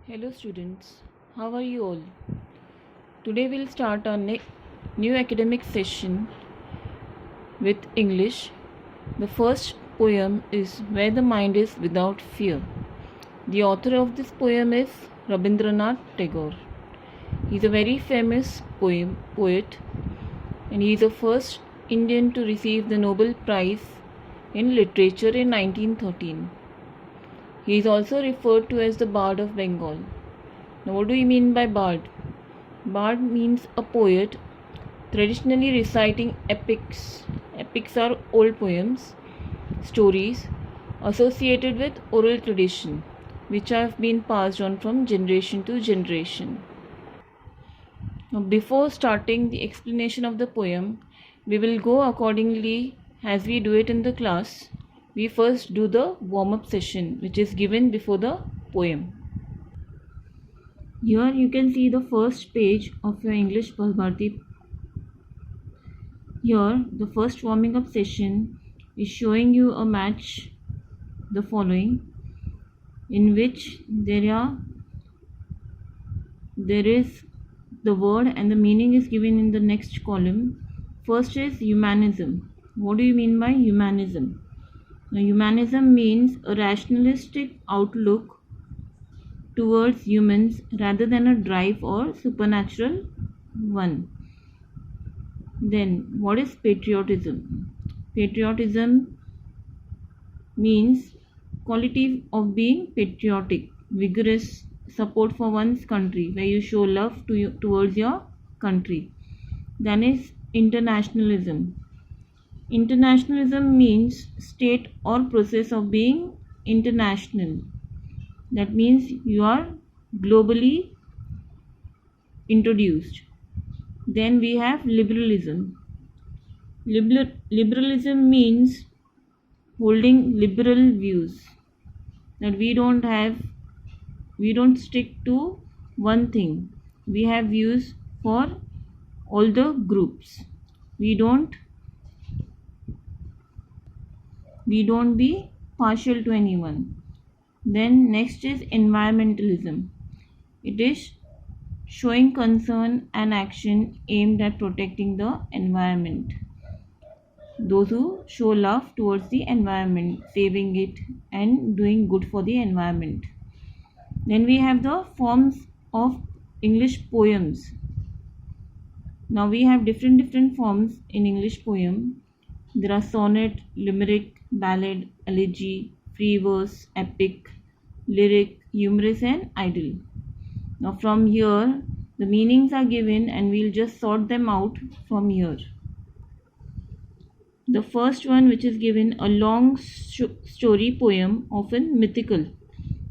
Hello students, how are you all? Today we'll start our new academic session with English. The first poem is Where the Mind is Without Fear. The author of this poem is Rabindranath Tagore. He's a very famous poet and he is the first Indian to receive the Nobel Prize in Literature in 1913. He is also referred to as the Bard of Bengal. Now, what do you mean by bard? Bard means a poet traditionally reciting epics. Epics are old poems, stories associated with oral tradition, which have been passed on from generation to generation. Now, before starting the explanation of the poem, we will go accordingly as we do it in the class. We first do the warm-up session, which is given before the poem. Here you can see the first page of your English Bharati. Here the first warming up session is showing you a match, the following, in which there is the word and the meaning is given in the next column. First is humanism. What do you mean by humanism? Now, humanism means a rationalistic outlook towards humans rather than a drive or supernatural one. Then, what is patriotism? Patriotism means quality of being patriotic, vigorous support for one's country, where you show love towards your country. Then is internationalism. Internationalism means state or process of being international. That means you are globally introduced. Then we have liberalism. Liberalism means holding liberal views, that we don't stick to one thing. We have views for all the groups. We don't be partial to anyone. Then next is environmentalism. It is showing concern and action aimed at protecting the environment. Those who show love towards the environment, saving it and doing good for the environment. Then we have the forms of English poems. Now we have different forms in English poem. There are sonnet, limerick, ballad, elegy, free verse, epic, lyric, humorous and idle. Now from here the meanings are given and we'll just sort them out from here. The first one, which is given, a long story poem, often mythical.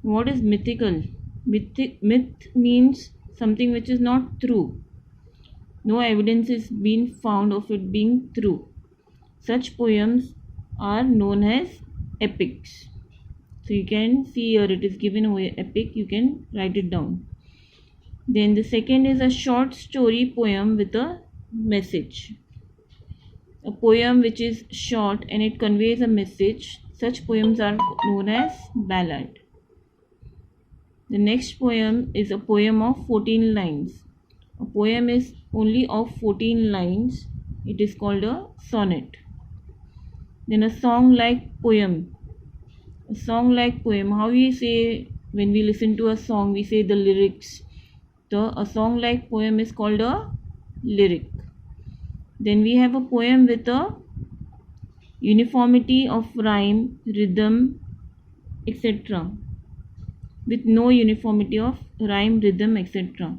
What is mythical? Myth means something which is not true. No evidence is being found of it being true. Such poems are known as epics. So you can see here it is given away epic, you can write it down. Then the second is a short story poem with a message. A poem which is short and it conveys a message. Such poems are known as ballad. The next poem is a poem of 14 lines. A poem is only of 14 lines. It is called a sonnet. Then a song-like poem. A song-like poem. How we say when we listen to a song, we say the lyrics. So a song-like poem is called a lyric. Then we have a poem with a uniformity of rhyme, rhythm, etc. With no uniformity of rhyme, rhythm, etc.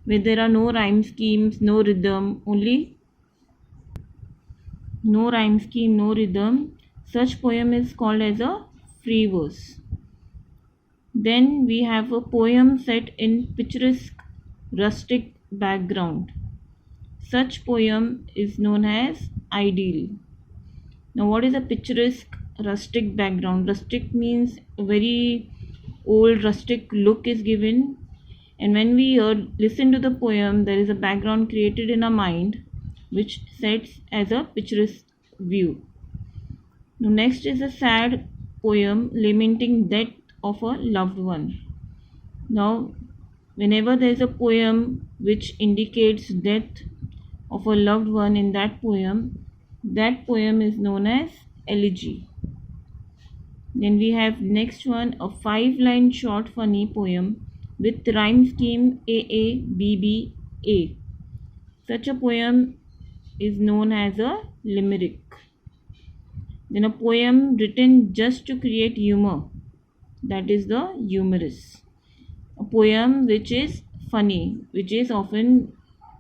Where there are no rhyme schemes, no rhythm, only no rhyme scheme, no rhythm. Such poem is called as a free verse. Then we have a poem set in picturesque rustic background. Such poem is known as ideal. Now what is a picturesque rustic background? Rustic means a very old rustic look is given, and when we listen to the poem, there is a background created in our mind which sets as a picturesque view. Now next is a sad poem lamenting death of a loved one. Now, whenever there is a poem which indicates death of a loved one in that poem is known as elegy. Then we have next one, a 5-line short funny poem with rhyme scheme AABBA. Such a poem is known as a limerick. Then a poem written just to create humor, that is the humorous. A poem which is funny, which is often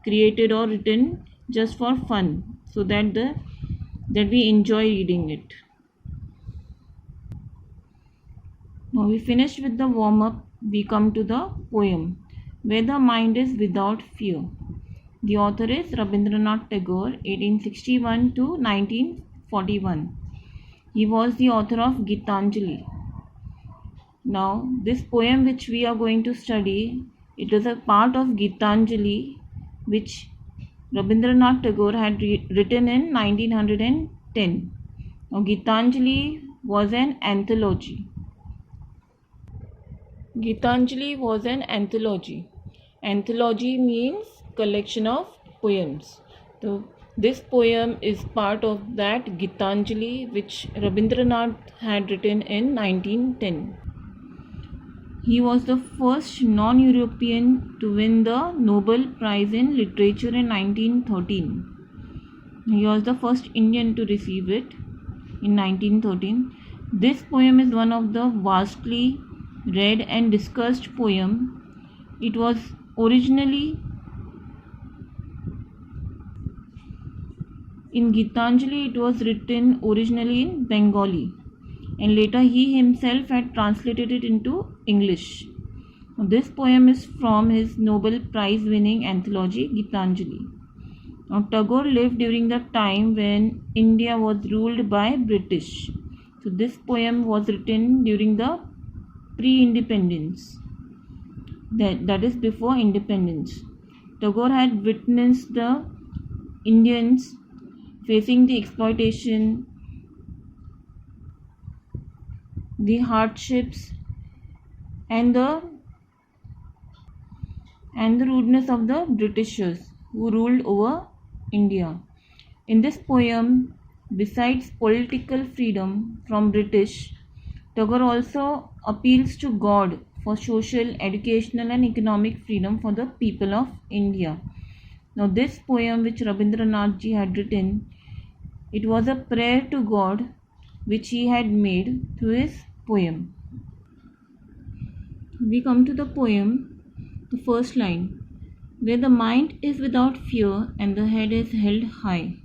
created or written just for fun, so that we enjoy reading it. Now we finished with the warm up. We come to the poem Where the Mind is Without Fear. The author is Rabindranath Tagore, 1861 to 1941. He was the author of Gitanjali. Now, this poem which we are going to study, it is a part of Gitanjali which Rabindranath Tagore had written in 1910. Now, Gitanjali was an anthology. Gitanjali was an anthology. Anthology means collection of poems. So, this poem is part of that Gitanjali which Rabindranath had written in 1910. He was the first non-European to win the Nobel Prize in Literature in 1913. He was the first Indian to receive it in 1913. This poem is one of the vastly read and discussed poem. It was originally in Gitanjali, it was written originally in Bengali, and later he himself had translated it into English. This poem is from his Nobel Prize winning anthology Gitanjali. Now, Tagore lived during the time when India was ruled by British. So this poem was written during the pre-independence, that is before independence. Tagore had witnessed the Indians facing the exploitation, the hardships, and the rudeness of the Britishers who ruled over India. In this poem, besides political freedom from British, Tagore also appeals to God for social, educational and economic freedom for the people of India. Now this poem which Rabindranath ji had written, it was a prayer to God which he had made through his poem. We come to the poem, the first line, where the mind is without fear and the head is held high.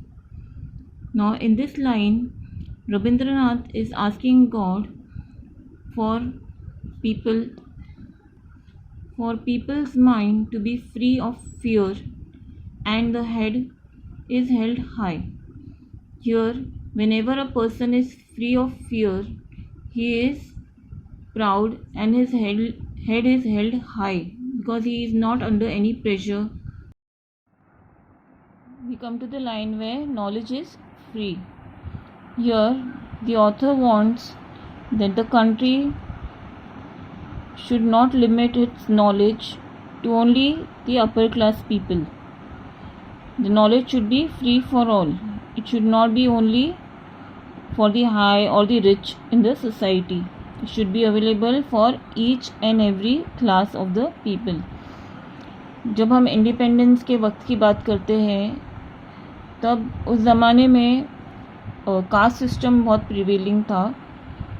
Now in this line, Rabindranath is asking God for people's mind to be free of fear and the head is held high. Here, whenever a person is free of fear, he is proud and his head is held high because he is not under any pressure. We come to the line where knowledge is free. Here, the author wants that the country should not limit its knowledge to only the upper class people. The knowledge should be free for all. It should not be only for the high or the rich in the society. It should be available for each and every class of the people. जब हम independence के वक्त की बात करते हैं तब उस ज़माने में कास्ट सिस्टम बहुत प्रिवेलिंग था,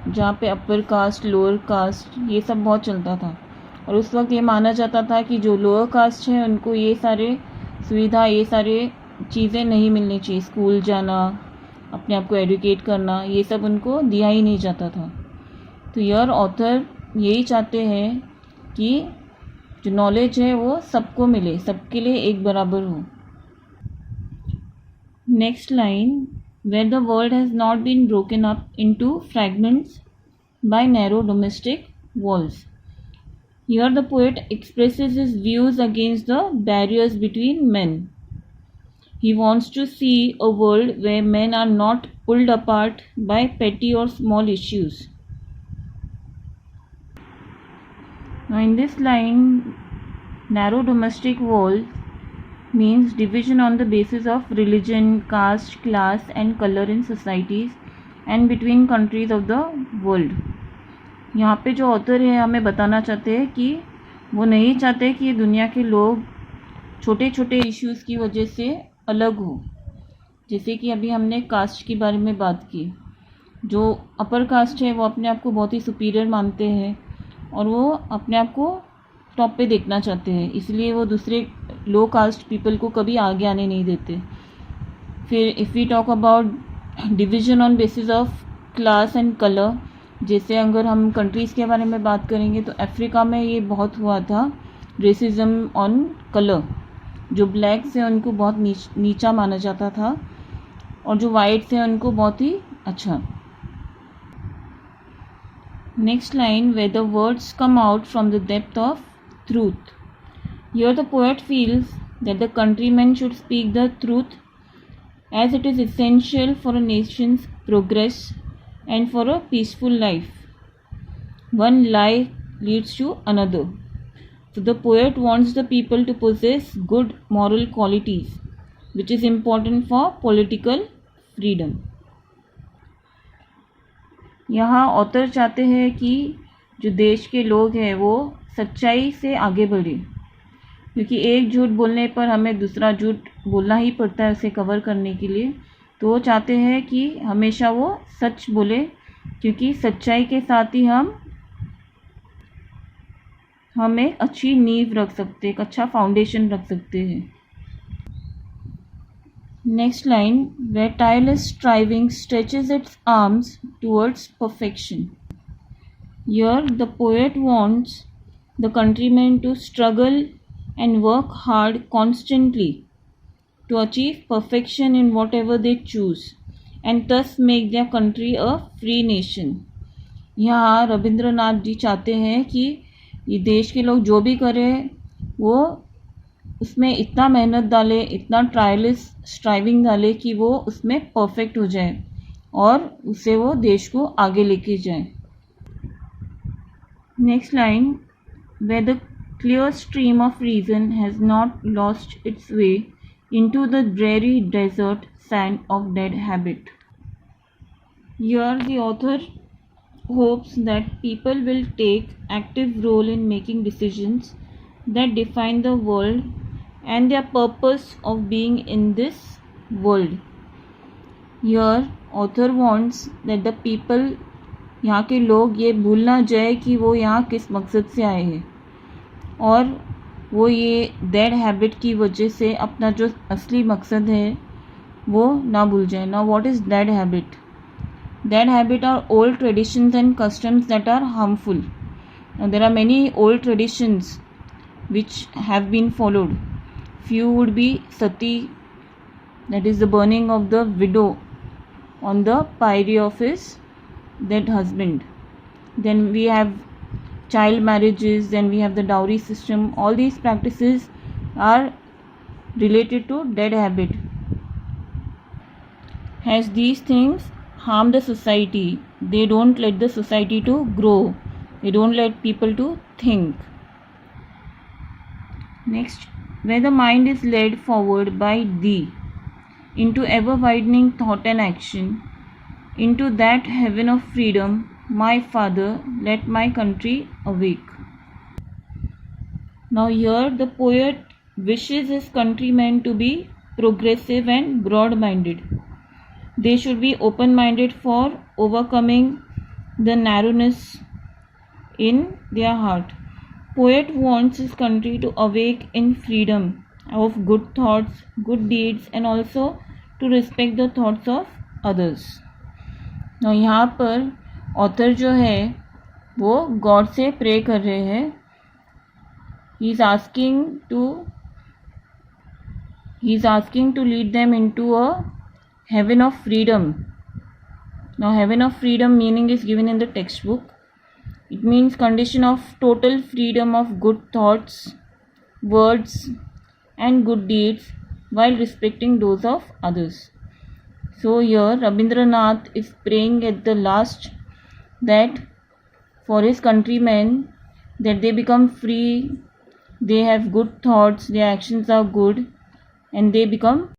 जहाँ पे अपर कास्ट, लोअर कास्ट ये सब बहुत चलता था. और उस वक्त ये माना जाता था कि जो लोअर कास्ट हैं उनको ये सारे सुविधा, ये सारे चीज़ें नहीं मिलनी चाहिए. स्कूल जाना, अपने आप को एडुकेट करना, ये सब उनको दिया ही नहीं जाता था. तो यार ऑथर यही चाहते हैं कि जो नॉलेज है वो सबको मिले, सबके लिए एक बराबर हो. Next line, where the world has not been broken up into fragments by narrow domestic walls. Here the poet expresses his views against the barriers between men. He wants to see a world where men are not pulled apart by petty or small issues. Now in this line, narrow domestic walls means division on the basis of religion, caste, class and color in societies and between countries of the world. यहाँ पे जो author है हमें बताना चाहते हैं कि वो नहीं चाहते कि दुनिया के लोग छोटे छोटे इश्यूज़ की वजह से अलग हो. जैसे कि अभी हमने कास्ट के बारे में बात की. जो अपर कास्ट है वो अपने आप को बहुत ही सुपीरियर मानते हैं और वो अपने आप को टॉप पे देखना चाहते हैं, इसलिए वो दूसरे लो कास्ट पीपल को कभी आगे आने नहीं देते. फिर if we talk about division on basis of class and colour, जैसे अगर हम कंट्रीज़ के बारे में बात करेंगे तो अफ्रीका में ये बहुत हुआ था, रेसिज्म ऑन कलर. जो ब्लैक्स हैं उनको बहुत नीचा माना जाता था और जो वाइट्स हैं उनको बहुत ही अच्छा. Next line, where the words come out from the depth of truth. Here the poet feels that the countrymen should speak the truth as it is essential for a nation's progress and for a peaceful life. One lie leads to another. So the poet wants the people to possess good moral qualities, which is important for political freedom. यहाँ author चाहते हैं कि जो देश के लोग हैं वो सच्चाई से आगे बढ़े, क्योंकि एक झूठ बोलने पर हमें दूसरा झूठ बोलना ही पड़ता है उसे कवर करने के लिए. तो वो चाहते हैं कि हमेशा वो सच बोले, क्योंकि सच्चाई के साथ ही हम एक अच्छी नींव रख सकते हैं, एक अच्छा फाउंडेशन रख सकते हैं. Next line, where tireless striving stretches its arms towards perfection. Here the poet wants the countrymen to struggle and work hard constantly to achieve perfection in whatever they choose and thus make their country a free nation. यहाँ रविंद्रनाथ जी चाहते हैं कि ये देश के लोग जो भी करें वो उसमें इतना मेहनत डाले, इतना ट्रायलिस स्ट्राइविंग डाले कि वो उसमें परफेक्ट हो जाए और उससे वो देश को आगे लेके जाए. Next line, where the clear stream of reason has not lost its way into the dreary desert sand of dead habit. Here the author hopes that people will take active role in making decisions that define the world and their purpose of being in this world. Here author wants that the people, यहाँ के लोग ये भूल ना जाए कि वो यहाँ किस मकसद से आए हैं और वो ये डेड हैबिट की वजह से अपना जो असली मकसद है वो ना भूल जाए. ना what is dead habit? Dead habit are old traditions and customs that are harmful. Now, there are many old traditions which have been followed. Few would be sati, that is the burning of the widow on the pyre of his dead husband. Then we have child marriages, then we have the dowry system. All these practices are related to dead habit. As these things harm the society, they don't let the society to grow, they don't let people to think. Next, where the mind is led forward by thee into ever widening thought and action, into that heaven of freedom, my father, let my country awake. Now here the poet wishes his countrymen to be progressive and broad-minded. They should be open-minded for overcoming the narrowness in their heart. Poet wants his country to awake in freedom of good thoughts, good deeds and also to respect the thoughts of others. Now यहाँ पर author जो है वो God से pray कर रहे हैं. He is asking to lead them into a heaven of freedom. Now heaven of freedom meaning is given in the textbook. It means condition of total freedom of good thoughts, words and good deeds while respecting those of others. So here Rabindranath is praying at the last that for his countrymen that they become free, they have good thoughts, their actions are good, and they become